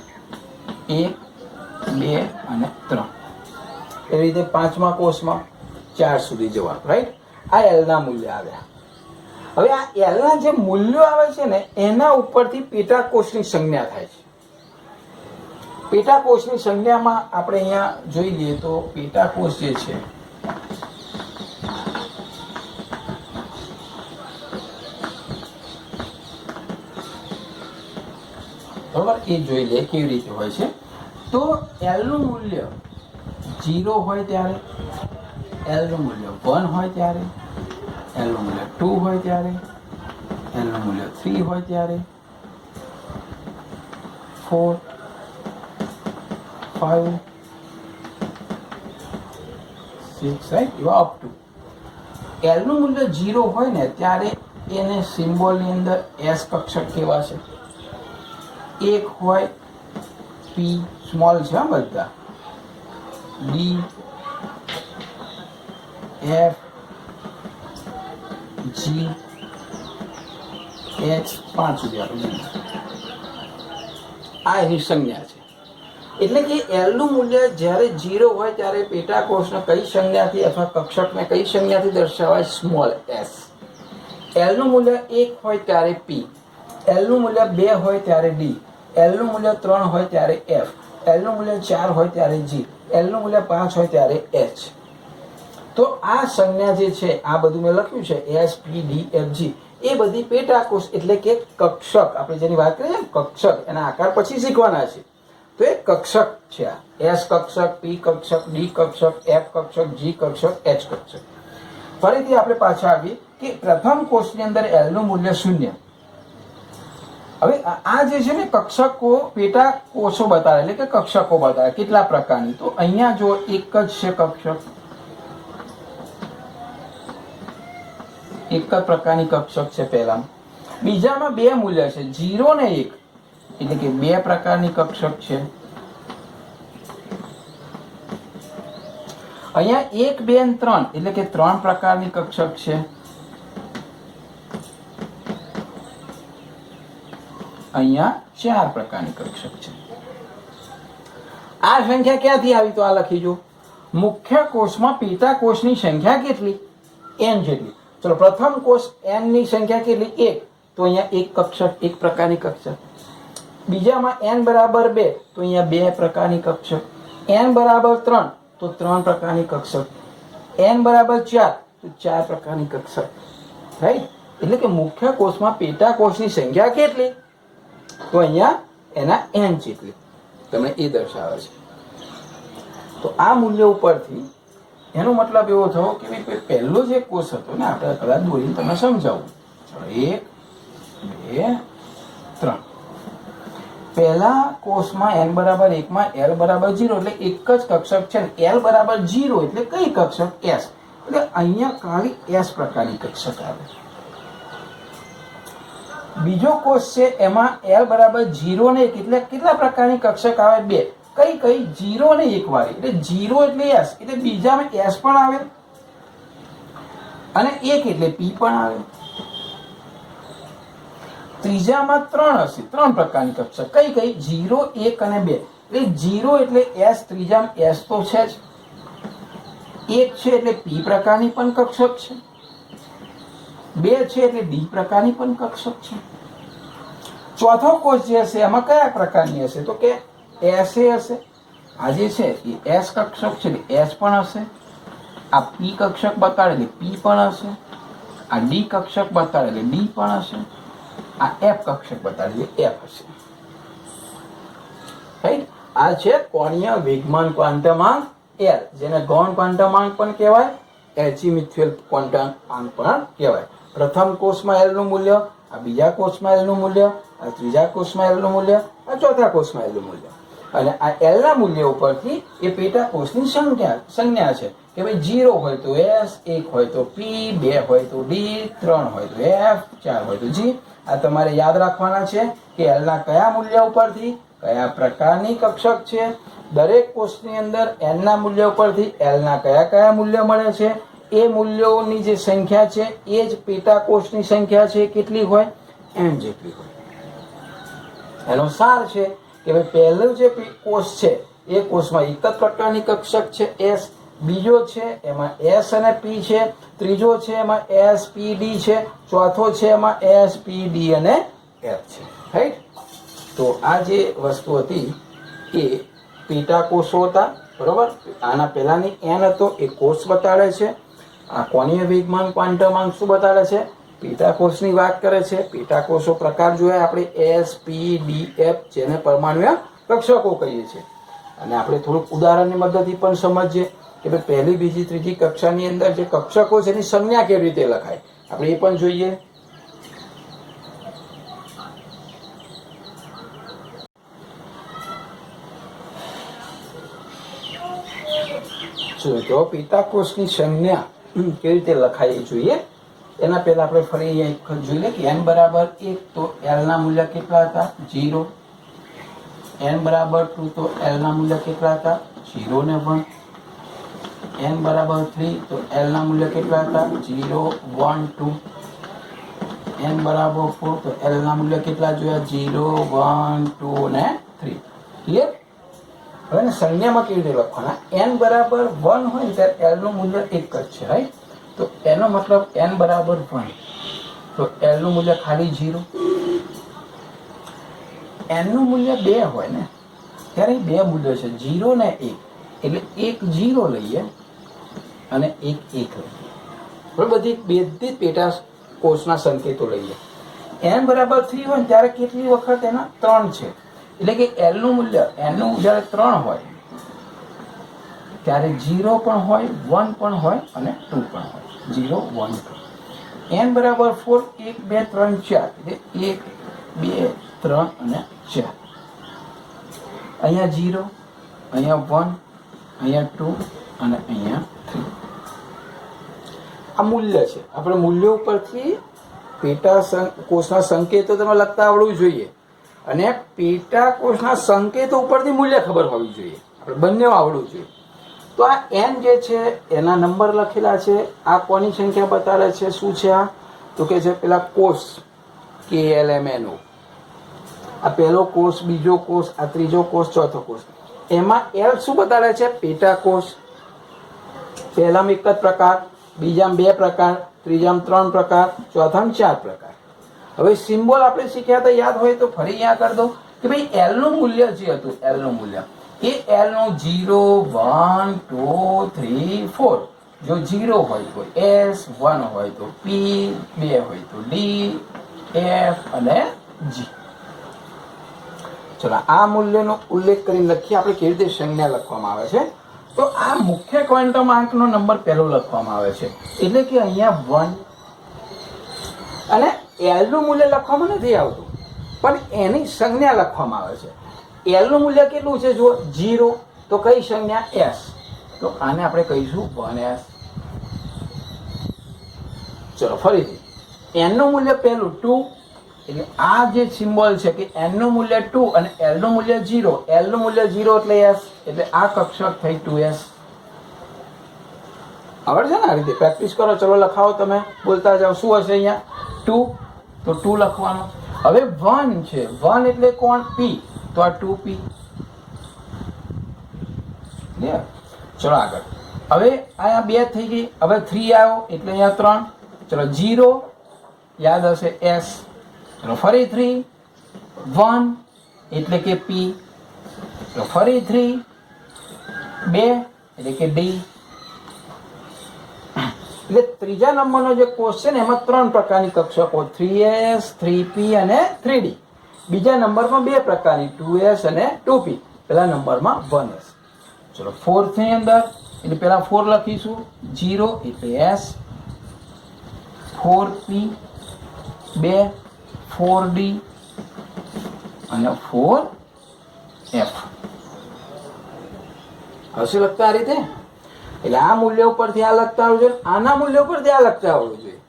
1 2 અને 3. એવી રીતે પાંચમા કોષમાં 4 સુધી જવાનું, રાઈટ? આ l ના મૂલ્ય આવ્યા. હવે આ l ના જે મૂલ્યો આવે છે ને એના ઉપરથી પેટાકોષની સંજ્ઞા થાય છે. પેટાકોષની સંજ્ઞામાં આપણે અહીંયા જોઈ લઈએ તો પેટાકોષ જે છે બરોબર, એ જોઈ લે કેવી રીતે હોય છે. તો l નું મૂલ્ય 0 હોય ત્યારે, l નું મૂલ્ય 1 હોય ત્યારે, l નું મૂલ્ય 2 હોય ત્યારે, l નું મૂલ્ય 3 હોય ત્યારે, 4 5 6 રાઈટ, એવા અપ ટુ. l નું મૂલ્ય 0 હોય ને ત્યારે એને સિમ્બોલની અંદર s કક્ષક કહેવાશે. એક હોય p સ્મોલ છે બધા, d f g h 5 સુધી આપણે આ એની સંજ્ઞા છે. એટલે કે l નું મૂલ્ય જ્યારે 0 હોય ત્યારે પેટાકોષને કઈ સંજ્ઞાથી અથવા કક્ષકને કઈ સંજ્ઞાથી દર્શાવાય? Small s. l નું મૂલ્ય 1 હોય ત્યારે p, l નું મૂલ્ય 2 હોય ત્યારે d, l નું મૂલ્ય 3 હોય ત્યારે f, l નું મૂલ્ય 4 હોય ત્યારે g, l નું મૂલ્ય 5 હોય ત્યારે h. તો આ સંજ્ઞા જે છે, આ બધું મેં લખ્યું છે s p d f g, એ બધી પેટાકોષ એટલે કે કક્ષક, આપણે જેની વાત કરીએ ને કક્ષક, એના આકાર પછી શીખવાના છે. તો એ કક્ષક છે. આ s કક્ષક, p કક્ષક, d કક્ષક, f કક્ષક, g કક્ષક, h કક્ષક. ફરીથી આપણે પાછા આવીએ કે પ્રથમ કોષની અંદર l નું મૂલ્ય 0. હવે આ જે છે ને કક્ષકો, પેટા કોષો બતાવે એટલે કે કક્ષકો બતાવે કેટલા પ્રકારની. તો અહીંયા જો એક જ છે કક્ષક, એક જ પ્રકારની કક્ષક છે પહેલા. બીજામાં 2 મૂલ્ય છે, 0 ને 1 એટલે કે 2 પ્રકારની કક્ષક છે. અહીંયા 1 2 અને 3 એટલે કે 3 પ્રકારની કક્ષક છે. અહીંયા 4 પ્રકારની કક્ષક છે. આ સંખ્યા ક્યાંથી આવી? તો આ લખી જો, મુખ્ય કોષમાં પેટાકોષની સંખ્યા કેટલી? n જેટલી. ચલો પ્રથમ કોષ n ની સંખ્યા કેટલી? 1, તો અહીંયા 1 કક્ષક, 1 પ્રકારની કક્ષક. બીજામાં n બરાબર 2 તો અહીંયા 2 પ્રકારની કક્ષક. n બરાબર 3 તો 3 પ્રકારની કક્ષક. n બરાબર 4 તો 4 પ્રકારની કક્ષક. રાઈટ? એટલે કે મુખ્ય કોષમાં પેટાકોષની સંખ્યા કેટલી? તો અહીંયા એના n જેટલી તમને એ દર્શાવે છે. તો આ મૂલ્ય ઉપરથી એનો મતલબ એવો થયો કે ભાઈ પહેલો જે કોષ હતો ને, આપણે કદાચ બોલીને તમને સમજાવું. 1 2 3. પહેલા કોષમાં n બરાબર 1 માં l બરાબર 0 એટલે એક જ કક્ષક છે ને. l બરાબર 0 એટલે કઈ કક્ષક? s. એટલે અહીંયા ખાલી s પ્રકારની કક્ષક આવે. બીજો કોષ છે એમાં l બરાબર 0 ને 1 એટલે કેટલા પ્રકારની કક્ષક આવે? 2. કઈ કઈ? 0 ને 1 વાળી, એટલે 0 એટલે s, એટલે બીજામાં s પણ આવે અને 1 એટલે p પણ આવે. ત્રીજામાં 3 હશે, 3 પ્રકારની કક્ષક. કઈ કઈ? 0 1 અને 2. એટલે 0 એટલે s, ત્રીજામાં s તો છે જ, 1 છે એટલે p પ્રકારની પણ કક્ષક છે, 2 છે એટલે d પ્રકારની પણ કક્ષક છે. ચોથો કોષ જે હશે એમાં કયા પ્રકારની હશે? તો કે એસ એ હશે. આ જે છે એ એસ કક્ષક છે એટલે એસ પણ હશે. આ પી કક્ષક બતાડેલી પી પણ હશે. આ ડી કક્ષક બતાડેલી ડી પણ હશે. આ એફ કક્ષક બતાડેલી એફ હશે. રાઈટ? આ છે કોણીય વેગમાન ક્વાંટમાંક એલ, જેને ગૌણ ક્વાંટમાંક પણ કહેવાય, એચિમિથ્યુઅલ ક્વાંટમાંક પણ કહેવાય. પ્રથમ કોષમાં એલ નું મૂલ્ય, આ બીજા કોષમાં એલ નું મૂલ્ય, આ ત્રીજા કોષમાં એલ નું મૂલ્ય, આ ચોથા કોષમાં એલ નું મૂલ્ય. અને આ એલ ના મૂલ્ય ઉપરથી એ પેટા કોષની સંજ્ઞા છે કે ભાઈ 0 હોય તો એસ, 1 હોય તો પી, 2 હોય તો ડી, 3 હોય તો એફ, 4 હોય તો જી. આ તમારે યાદ રાખવાના છે કે એલ ના કયા મૂલ્ય ઉપરથી કયા પ્રકારની કક્ષક છે. દરેક કોષની અંદર એન ના મૂલ્ય ઉપરથી એલ ના કયા કયા મૂલ્ય મળે છે, એ મૂલ્યોની જે સંખ્યા છે એ જ પેટા કોષની સંખ્યા છે. કેટલી હોય? એન જેટલી હોય. એનો સાર છે કે ભાઈ પહેલું જે કોષ છે એ કોષમાં એક જ પ્રકારની કક્ષક છે એસ, બીજો છે એમાં એસ અને પી છે, ત્રીજો છે એમાં એસ પી ડી છે, ચોથો છે એમાં એસ પી ડી અને એફ છે. રાઈટ? તો આ જે વસ્તુ હતી એ પેટા કોષો હતા. બરોબર? આના પહેલાની એન હતો એ કોષ બતાડે છે. આ કોણીય વેગમાન ક્વાંટમાંક શું બતાડે છે? પેટા કોષની વાત કરે છે. પેટા કોષો પ્રકાર જોયા આપણે એસ પી ડી એફ, જેને પરમાણુય કક્ષકો કહીએ છીએ. અને આપણે થોડુંક ઉદાહરણની મદદથી પણ સમજીએ કે ભાઈ પહેલી, બીજી, ત્રીજી કક્ષાની અંદર જે કક્ષકો છે એની સંજ્ઞા કેવી રીતે લખાય, આપણે એ પણ જોઈએ. તો પેટા કોષની સંજ્ઞા કેવી રીતે લખાય એ જોઈએ. એના પહેલા આપણે ફરી અહીંયા જોઈ લે કે n બરાબર 1 તો l ના મૂલ્ય કેટલા હતા? 0. n બરાબર 2 તો l ના મૂલ્ય કેટલા હતા? 0 ને 1. n બરાબર 3 તો l ના મૂલ્ય કેટલા હતા? 0, 1, 2. n બરાબર 4 તો l ના મૂલ્ય કેટલા જોયા? 0, 1, 2 ને 3. ક્લિયર? હવે સંજ્ઞામાં કેવી રીતે લખવાના? n બરાબર 1 હોય ત્યારે l નું મૂલ્ય 1 જ છે. રાઈટ? તો એનો મતલબ n બરાબર 1 તો l નું મૂલ્ય ખાલી 0. n નું મૂલ્ય 2 હોય ને ત્યારે બે મૂલ્યો છે 0 ને 1, એટલે એક 0 લઈએ અને એક 1 લઈએ. બરાબર? બધી પેટા કોષના સંકેતો લઈએ. n બરાબર 3 હોય ત્યારે કેટલી વખત એના 3 છે, એટલે કે l નું મૂલ્ય n નું જ્યારે 3 હોય ત્યારે 0 પણ હોય, 1 પણ હોય અને 2 પણ હોય. 0, 1, 2. n બરાબર 4, 1, 2, 3, 4, એટલે 1, 2, 3 અને 4. અહીંયા 0, અહીંયા 1, અહીંયા 2 અને અહીંયા 3. આ મૂલ્ય છે. આપણે મૂલ્યો ઉપરથી પેટા કોષના સંકેતો તમે લખતા આવડવું જોઈએ અને પેટા કોષના સંકેતો ઉપરથી મૂલ્ય ખબર હોવી જોઈએ. આપણે બંને આવડવું જોઈએ. તો આ n જે છે એના નંબર લખેલા છે. આ કોની સંખ્યા બતાવે છે? શું છે આ? તો કે છે પેલા કોષ KLMNO. આ પહેલો કોષ, બીજો કોષ, આ ત્રીજો કોષ, ચોથો કોષ. એમાં L શું બતાવે છે? પેટા કોષ. પહેલામાં એક જ પ્રકાર, બીજામાં 2 પ્રકાર, ત્રીજામાં 3 પ્રકાર, ચોથામાં 4 પ્રકાર. હવે સિમ્બોલ આપણે શીખ્યા હતા, યાદ હોય તો ફરી યાદ કરી દો કે ભાઈ L નું મૂલ્ય જે હતું, L નું મૂલ્ય એ L નું 0, 1, 2, 3, 4. જો 0 હોય તો S, 1 હોય તો P, 2 હોય તો D, F અને G. ચલો આ મૂલ્યનો ઉલ્લેખ કરીને લખીએ આપણે કેવી રીતે સંજ્ઞા લખવામાં આવે છે. તો આ મુખ્ય ક્વોન્ટમ આંકનો નંબર પહેલો લખવામાં આવે છે, એટલે કે અહીંયા 1. અને L નું મૂલ્ય લખવામાં નથી આવતું પણ એની સંજ્ઞા લખવામાં આવે છે. L નું મૂલ્ય કેટલું છે? જો 0 તો કઈ સંજ્ઞા? S. તો આને આપણે કહીશું 1s. ચલો ફરીથી n નું મૂલ્ય પહેલું 2, એટલે આ જે સિમ્બોલ છે કે n નું મૂલ્ય 2 અને L નું મૂલ્ય 0. L નું મૂલ્ય 0 એટલે s, એટલે આ કક્ષક થઈ 2s. આવડે છે ને? આ રીતે પ્રેક્ટિસ કરો. ચલો લખાવો, તમે બોલતા જાઓ. શું હશે અહીંયા? 2 તો 2 લખવાનું. હવે 1 છે. 1 એટલે કોણ? P. તો આ 2p. ક્લિયર? ચલો આગળ. હવે અહીંયા 2 થઈ ગઈ. હવે 3 આવ્યો એટલે અહીંયા 3. ચલો 0 યાદ હશે S. ચલો ફરી 3, 1 એટલે કે P, તો ફરી 3, 2 એટલે કે D. એટલે ત્રીજા નંબરનો જે કોષ છે ને એમાં 3 પ્રકારની કક્ષકો, 3s, 3p અને 3d. બીજા નંબરમાં 2 પ્રકારની, 2s અને 2p. પહેલા નંબરમાં 1s. ચલો 4th ની અંદર એટલે પહેલા 4 લખીશું, 0 એટલે s, 4p, 2 4d અને 4f. હશે લખતા આ રીતે? એટલે આ મૂલ્ય ઉપરથી આ લખતા આવડવું જોઈએ, આના મૂલ્ય ઉપરથી આ લખતા આવડવું જોઈએ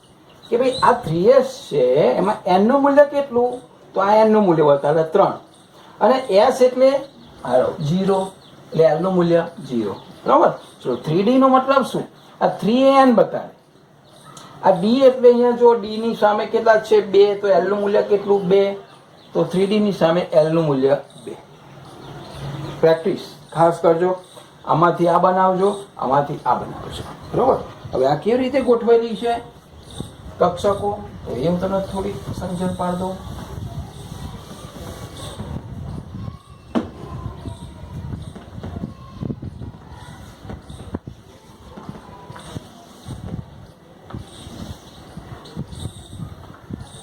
કે ભાઈ આ 3s છે એમાં n નું મૂલ્ય કેટલું, તો આ n નું મૂલ્ય બતાવે 3 અને s એટલે 0 એટલે l નું મૂલ્ય 0. બરાબર? તો 3d નો મતલબ શું? આ 3n બતાવે. આ d એટલે અહીંયા જો d ની સામે કેટલા છે 2, તો l નું મૂલ્ય કેટલું 2, તો 3d ની સામે l નું મૂલ્ય 2. પ્રેક્ટિસ ખાસ કરજો. આમાંથી આ બનાવજો, આમાંથી આ બનાવજો. બરોબર? હવે આ કેવી રીતે ગોઠવેલી છે કક્ષકો, તો એ હું તમને થોડી સમજણ પાડી દઉં.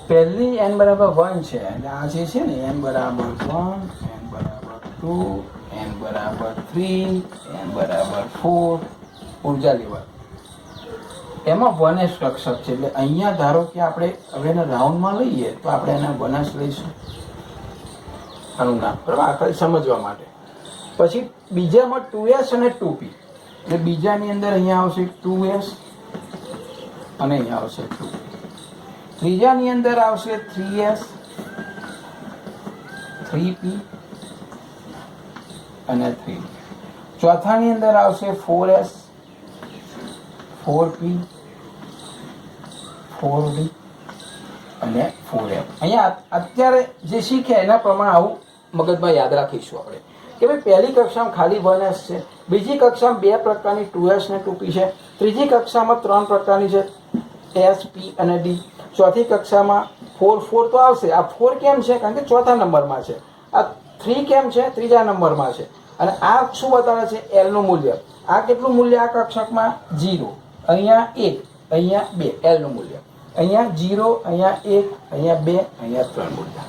પહેલી n બરાબર 1 છે એટલે આ જે છે ને n બરાબર 1, n બરાબર 2, n બરાબર 3, n બરાબર 4 ઉર્જા લેવલ એમાં 1s કક્ષક છે. એટલે અહીંયા ધારો કે આપણે હવે એને રાઉન્ડમાં લઈએ તો આપણે એને 1s લઈશું આનું નામ. બરાબર? આ ખાલી સમજવા માટે. પછી બીજામાં 2s અને 2p એટલે બીજાની અંદર અહીંયા આવશે 2s અને અહીંયા આવશે 2p. ત્રીજાની અંદર આવશે 3s, 3p અને 3d. ચોથાની અંદર આવશે 4s, 4p, 4d અને 4f. અહીંયા અત્યારે જે શીખ્યા એના પ્રમાણે આવું મગજમાં યાદ રાખીશું આપણે કે ભાઈ પહેલી કક્ષામાં ખાલી 1s છે, બીજી કક્ષામાં 2 પ્રકારની 2s અને 2p છે, ત્રીજી કક્ષામાં 3 પ્રકારની છે s, p અને d, ચોથી કક્ષામાં 4 4 તો આવશે. આ 4 કેમ છે? કારણ કે ચોથા નંબરમાં છે. આ 3 કેમ છે? ત્રીજા નંબરમાં છે. અને આ શું બતાવે છે? l નું મૂલ્ય. આ કેટલું મૂલ્ય આ કક્ષકમાં? 0, અહીંયા 1, અહીંયા 2 l નું મૂલ્ય, અહીંયા 0, અહીંયા 1, અહીંયા 2, અહીંયા 3 મૂલ્ય.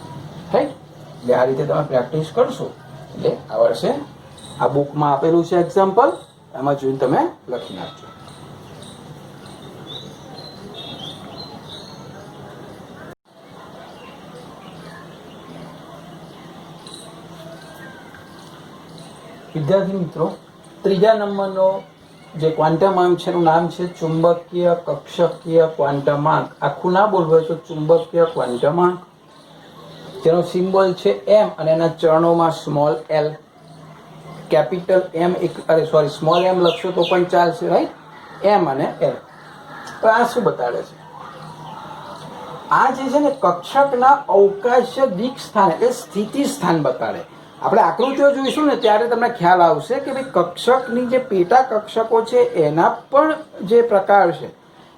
રાઈટ? એટલે આ રીતે તમે પ્રેક્ટિસ કરશો એટલે આવડશે. આ બુકમાં આપેલું છે એક્ઝામ્પલ, એમાં જોઈને તમે લખી નાખજો. વિદ્યાર્થી મિત્રો, ત્રીજા નંબરનો જે ક્વોન્ટમ છે એનું નામ છે ચુંબકીય કક્ષકીય ક્વોન્ટમાંક. આખું ના બોલવું હોય તો ચુંબકીય ક્વોન્ટમાંક. જેનો સિમ્બોલ છે m અને એના ચરણોમાં small l, capital m, small m લખશો તો પણ ચાલશે. રાઈટ? m અને l. તો આ શું બતાડે છે? આ જે છે ને કક્ષકના અવકાશીય દિક સ્થાન એટલે સ્થિતિ સ્થાન બતાડે. આપણે આકૃતિઓ જોઈશું ને ત્યારે તમને ખ્યાલ આવશે કે ભાઈ કક્ષકની જે પેટા કક્ષકો છે એના પણ જે પ્રકાર છે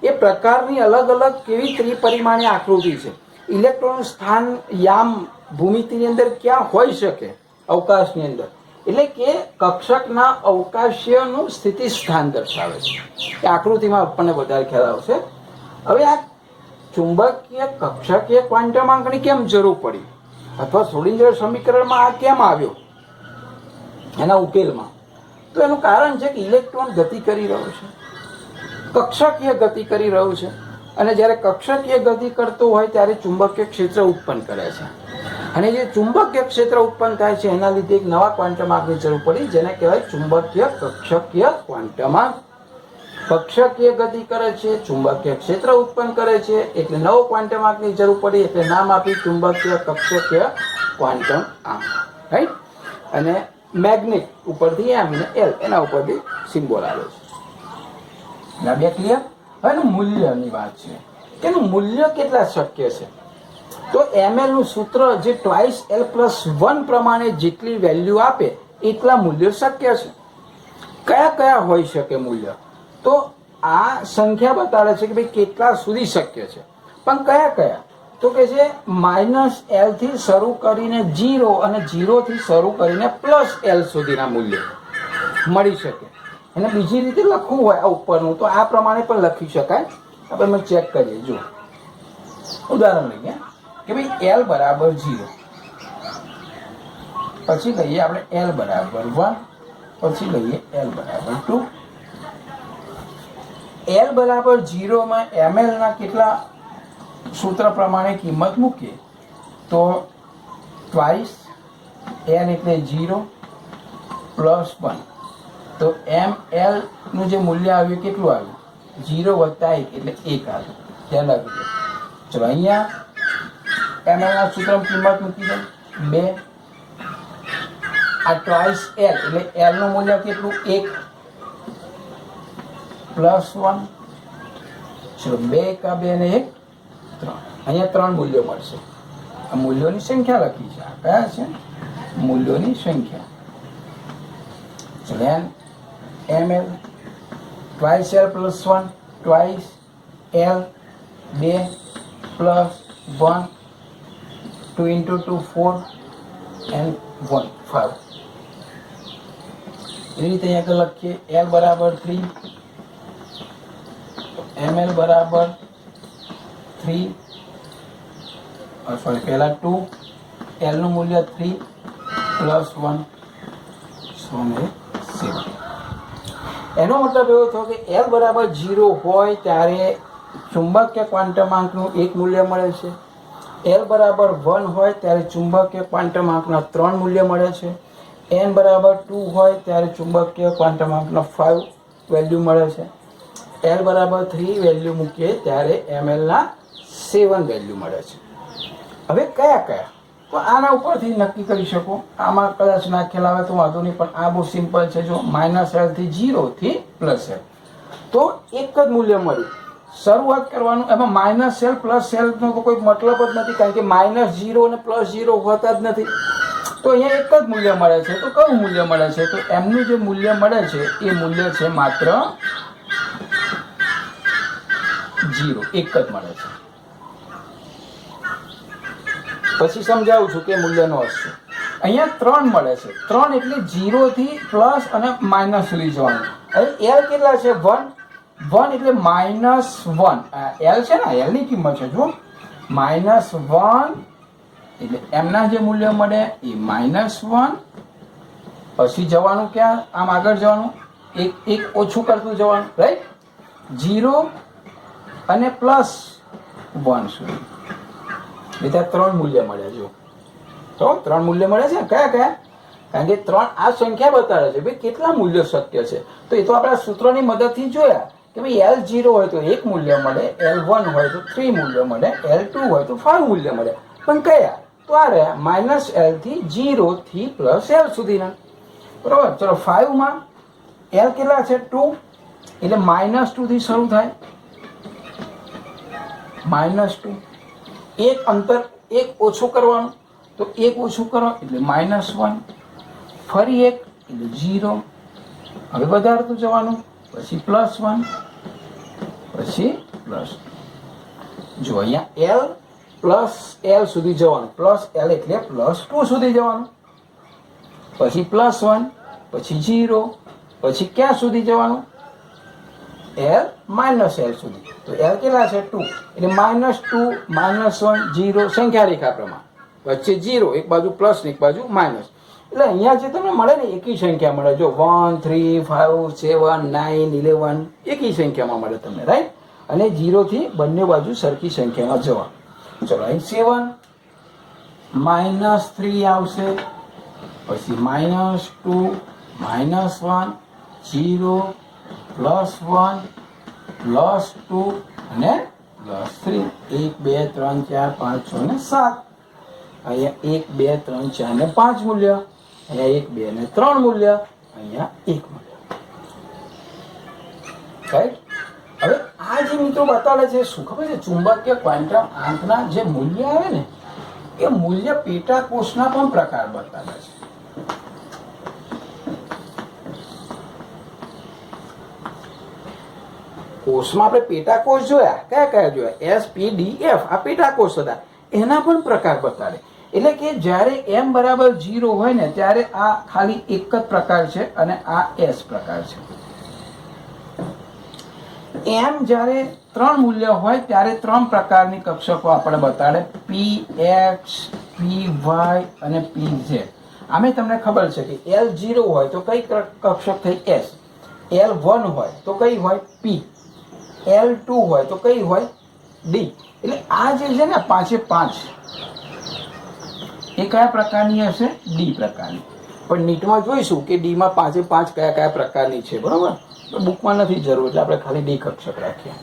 એ પ્રકારની અલગ અલગ કેવી ત્રિપરિમાણીય આકૃતિ છે. ઇલેક્ટ્રોન સ્થાન યામ ભૂમિતિની અંદર ક્યાં હોઈ શકે અવકાશની અંદર, એટલે કે કક્ષકના અવકાશીયનું સ્થિતિ સ્થાન દર્શાવે છે. એ આકૃતિમાં આપણને વધારે ખ્યાલ આવશે. હવે આ ચુંબકીય કક્ષકીય ક્વોન્ટમાંકની કેમ જરૂર પડી અથવા શ્રોડિંજર સમીકરણમાં આ કેમ આવ્યો એના ઉકેલમાં? તો એનું કારણ છે કે ઇલેક્ટ્રોન ગતિ કરી રહ્યો છે, કક્ષકીય ગતિ કરી રહ્યું છે, અને જ્યારે કક્ષકીય ગતિ કરતો હોય ત્યારે ચુંબકીય ક્ષેત્ર ઉત્પન્ન કરે છે. અને જે ચુંબકીય ક્ષેત્ર ઉત્પન્ન થાય છે એના લીધે એક નવા ક્વોન્ટમાંકની જરૂર પડી, જેને કહેવાય ચુંબકીય કક્ષકીય ક્વોન્ટમાંક. કક્ષકીય ગતિ કરે છે, ચુંબકીય ક્ષેત્ર ઉત્પન્ન કરે છે, એટલે નવો ક્વોન્ટમાંકની જરૂર પડી, એટલે નામ આપ્યું ચુંબકીય કક્ષકીય ક્વોન્ટમ આંક. રાઈટ? અને મેગ્નેટ ઉપરથી m અને l એના ઉપરથી સિમ્બોલ આવે છે. ના બે ક્લિયર? હવે મૂલ્યની વાત છે કે એનું મૂલ્ય કેટલા શક્ય છે. તો ml નું સૂત્ર જે 2l+1 પ્રમાણે જેટલી વેલ્યુ આપે એટલા મૂલ્યો શક્ય છે. કયા કયા હોઈ શકે મૂલ્ય? તો આ સંખ્યા બતાવે છે કે ભાઈ કેટલા સુધી શક્ય છે, પણ કયા કયા? તો કે છે -L થી શરૂ કરીને 0 અને 0 થી શરૂ કરીને +L સુધીના મૂલ્ય મળી શકે. એને બીજી રીતે લખવું હોય આ ઉપરનું તો આ પ્રમાણે પણ લખી શકાય. આપણે ચેક કરીએ. જો ઉદાહરણ લઈએ કે ભાઈ L બરાબર 0, પછી લઈએ આપણે L બરાબર 1, પછી લઈએ L બરાબર 2. L બરાબર 0 માં ml ના કેટલા સૂત્ર પ્રમાણે કિંમત મૂકીએ તો ટ્વાઇસ n એટલે 0 પ્લસ 1, તો ml નું જે મૂલ્ય આવ્યું કેટલું આવ્યું? 0 વત્તા 1 એટલે 1 આવ્યું. ધ્યાન રાખજો. ચલો અહીંયા ml ના સૂત્રમાં કિંમત મૂકી દે 2. આ ટ્વાઇસ l એટલે l નું મૂલ્ય કેટલું? 1 પ્લસ 1. ચલો 2 કા 2 ને 1 3. અહીંયા 3 મૂલ્યો મળશે. આ મૂલ્યોની સંખ્યા લખી છે. આ કયા છે? મૂલ્યોની સંખ્યા. ચલો ml twice l plus 1 twice l 2 plus 1 2 into 2 4 and 1 5. એ રીતે અહીંયા લખીએ l બરાબર 3, ml બરાબર 3, સોરી પહેલા 2, l નું મૂલ્ય 3 પ્લસ 1 7. એનો મતલબ એવો થયો કે l બરાબર 0 હોય ત્યારે ચુંબકીય ક્વાન્ટમાંકનું એક મૂલ્ય મળે છે. l બરાબર 1 હોય ત્યારે ચુંબકીય ક્વાન્ટમાંકના 3 મૂલ્ય મળે છે. n બરાબર 2 હોય ત્યારે ચુંબકીય ક્વાન્ટમાંકના 5 વેલ્યુ મળે છે. l બરાબર 3 વેલ્યુ મૂકીએ ત્યારે ml ના 7 વેલ્યુ મળે છે. હવે કયા કયા તો આના ઉપરથી નક્કી કરી શકો. આમાં કદાચ નાખેલા આવે તો વાંધો નહીં, પણ આ બહુ સિમ્પલ છે. જો -L થી 0 થી +L તો એક જ મૂલ્ય મળ્યું. શરૂઆત કરવાનું એમાં -L +L નો તો કોઈ મતલબ જ નથી, કારણ કે -0 અને +0 હોતા જ નથી. તો અહીંયા એક જ મૂલ્ય મળે છે. તો કયું મૂલ્ય મળે છે? તો એમનું જે મૂલ્ય મળે છે એ મૂલ્ય છે માત્ર 0, એક જ મળે છે. પછી સમજાવું છું કે મૂલ્યનો અર્થ છે. અહીંયા 3 મળે છે. 3 એટલે 0 થી પ્લસ અને માઇનસ સુધી જવાનું. હવે L કેટલા છે? 1 એટલે -1. L છે ને, L ની કિંમત છે. જો -1 એટલે એમના જે મૂલ્ય મળે એ -1. પછી જવાનું ક્યાં? આમ આગળ જવાનું, એક ઓછું કરતું જવાનું, રાઈટ? 0 અને +1 સુધી. એટલે 3 મૂલ્ય મળ્યા. જો તો 3 મૂલ્ય મળે છે. કયા કયા? કારણ કે 3 આ સંખ્યા બતાવે છે ભાઈ કેટલા મૂલ્યો શક્ય છે. તો એ તો આપણા સૂત્રોની મદદથી જોયા કે ભાઈ L0 હોય તો 1 મૂલ્ય મળે, L1 હોય તો 3 મૂલ્ય મળે, L2 હોય તો 5 મૂલ્ય મળે. પણ કયા? તો આ રહ્યા -L થી 0 થી +L સુધીના. બરોબર. ચલો 5 માં L કેટલા છે? 2 એટલે -2 થી શરૂ થાય. -2 એક અંતર એક ઓછું કરવાનું, તો એક ઓછું કરો એટલે -1, ફરી એક એટલે 0, હવે વધારતું જવાનું, પછી +1, પછી +2. જો અહીંયા L સુધી જવાનું, +L એટલે +2 સુધી જવાનું, પછી +1, પછી 0, પછી ક્યાં સુધી જવાનું? L સુધી. તો L કેટલા છે? 2 એટલે -2 -1 0 સંખ્યા રેખા પ્રમાણે, વચ્ચે 0, એક બાજુ પ્લસ ને એક બાજુ માઇનસ. એટલે અહીંયા જે તમને મળે ને એકી સંખ્યા મળે. જો 1 3 5 7 9 11 એકી સંખ્યામાં મળે તમને, રાઈટ? અને 0 થી બંને બાજુ સરખી સંખ્યામાં જવા. ચલો અહીં 7 -3 આવશે, પછી -2 -1 0 +1 +2 અને +3. 1 2 3 4 5 6 ને 7. અહીંયા 1 2 3 4 ને 5 મૂલ્ય, અહીંયા 1 2 ને 3 મૂલ્ય, અહીંયા 1 મૂલ્ય. રાઈટ? હવે આ જે મિત્રો બતાવે છે શું ખબર છે? ચુંબકીય ક્વાન્ટમ આંકના જે મૂલ્ય આવે ને એ મૂલ્ય પેટા કોષના પણ પ્રકાર બતાવે છે. કોષમાં આપણે પેટાકોષ જોયા, કયા કયા જોયા? એસ, પી, ડી, એફ. આ પેટાકોષ હતા. એના પણ પ્રકાર બતાડે. એટલે કે જ્યારે m બરાબર 0 હોય ને ત્યારે આ ખાલી એક જ પ્રકાર છે અને આ એસ પ્રકાર છે. m જ્યારે 3 મૂલ્ય હોય ત્યારે 3 પ્રકારની કક્ષકો આપણે બતાડે, પી એક્સ, પી વાય અને પી ઝેડ. આમે તમને ખબર છે કે L0 હોય તો કઈ કક્ષક થઈ? S. L1 હોય તો કઈ હોય? P. L2 હોય તો કઈ હોય? D. એટલે આ જે છે ને 5 એ 5 એ કયા પ્રકારની હશે? ડી પ્રકારની. પણ નીટમાં જોઈશું કે ડીમાં 5 એ 5 કયા કયા પ્રકારની છે, બરોબર? તો બુકમાં નથી જરૂર, એટલે આપણે ખાલી ડી કક્ષક રાખીએ.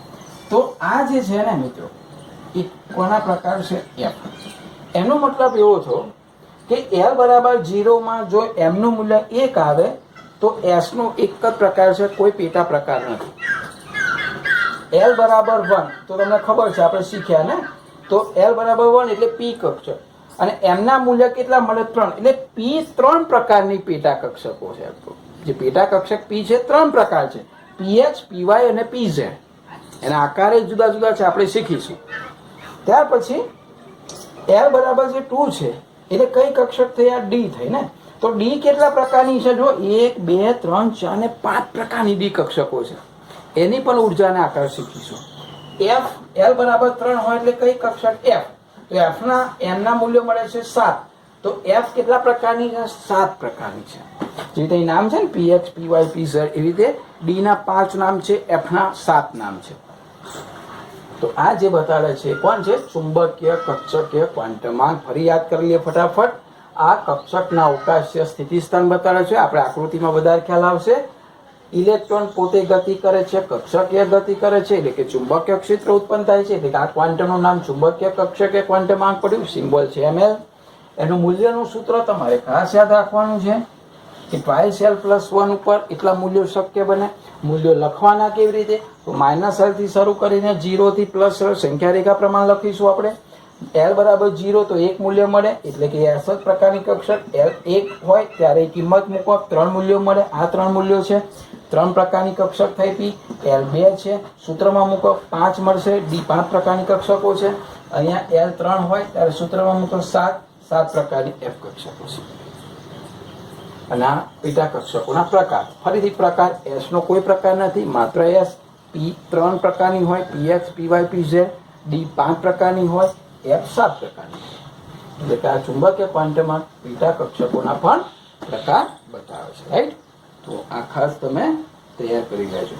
તો આ જે છે ને મિત્રો, એ કોના પ્રકાર છે? એફ. એનો મતલબ એવો થયો કે L બરાબર 0 જો m નું મૂલ્ય 1 આવે તો S નો એક જ પ્રકાર છે, કોઈ પેટા પ્રકાર નથી. L બરાબર 1 તો તમને ખબર છે, આપણે શીખ્યા ને, તો L બરાબર 1 એટલે P કક્ષક અને m ના મૂલ્ય કેટલા મળે? 3. એટલે P 3 પ્રકારની પેટા કક્ષકો છે. જે પેટા કક્ષક P છે 3 પ્રકાર છે, PH, PY અને PZ. એના આકારે જુદા જુદા છે, આપણે શીખીશું. ત્યાર પછી L બરાબર જે 2 છે એટલે કઈ કક્ષક થઈ? આ ડી થઈ ને. તો ડી કેટલા પ્રકારની છે? જો 1, 2, 3, 4 અને 5 પ્રકારની ડી કક્ષકો છે. એની પણ ઉર્જાને આકાર શીખીશું. F L બરાબર 3 હોય એટલે કઈ કક્ષક? F. તો F ના m ના મૂલ્યો મળે છે 7. તો F કેટલા પ્રકારની છે? 7 પ્રકારની છે. જે રીતે નામ છે ને PX, PY, PZ, એવી રીતે ડી ના 5 નામ છે, F ના 7 નામ છે. તો આ જે બતાડે છે કોણ છે? ચુંબકીય કક્ષકીય ક્વાન્ટમાંક. ફરી યાદ કરી લઈએ ફટાફટ. આ કક્ષકના અવકાશીય સ્થિતિસ્થાન બતાડે છે. આપણે આકૃતિમાં વધારે ખ્યાલ આવશે. ઇલેક્ટ્રોન પોતે ગતિ કરે છે, કક્ષકીય ગતિ કરે છે, એટલે કે ચુંબકીય ક્ષેત્ર ઉત્પન્ન થાય છે. એટલે કે આ ક્વાન્ટમનું નામ ચુંબકીય કક્ષકીય ક્વાન્ટમાંક પડ્યું. સિમ્બોલ છે ml. એનું મૂલ્યનું સૂત્ર તમારે ખાસ યાદ રાખવાનું છે કે ટ્વાઇસ L + 1 ઉપર એટલા મૂલ્યો શક્ય બને. મૂલ્યો લખવાના કેવી રીતે? તો -L થી શરૂ કરીને 0 થી +L સંખ્યા રેખા પ્રમાણ લખીશું આપણે. L બરાબર 0 તો 1 મૂલ્ય મળે, એટલે કે S જ પ્રકારની કક્ષક. L 1 હોય ત્યારે કિંમત મૂકો, 3 મૂલ્યો મળે. આ 3 મૂલ્યો છે. 3 પ્રકારની કક્ષક થઈ પી. L 2 છે, સૂત્રમાં મૂકો 5 મળશે. D 5 પ્રકારની કક્ષકો છે. અહીંયા L 3 હોય ત્યારે સૂત્રમાં મૂકો 7 પ્રકારની F કક્ષકો છે. અને આ પેટા કક્ષકોના પ્રકાર. ફરીથી પ્રકાર S નો કોઈ પ્રકાર નથી, માત્ર S. P 3 પ્રકારની હોય, PX, PY, PZ. D 5 પ્રકારની હોય, F 7 પ્રકારની હોય. એટલે કે આ ચુંબકીય ક્વાન્ટમમાં પેટા કક્ષકોના પણ પ્રકાર બતાવે છે. રાઈટ? તો આ ખાસ તમે તૈયાર કરી લેજો.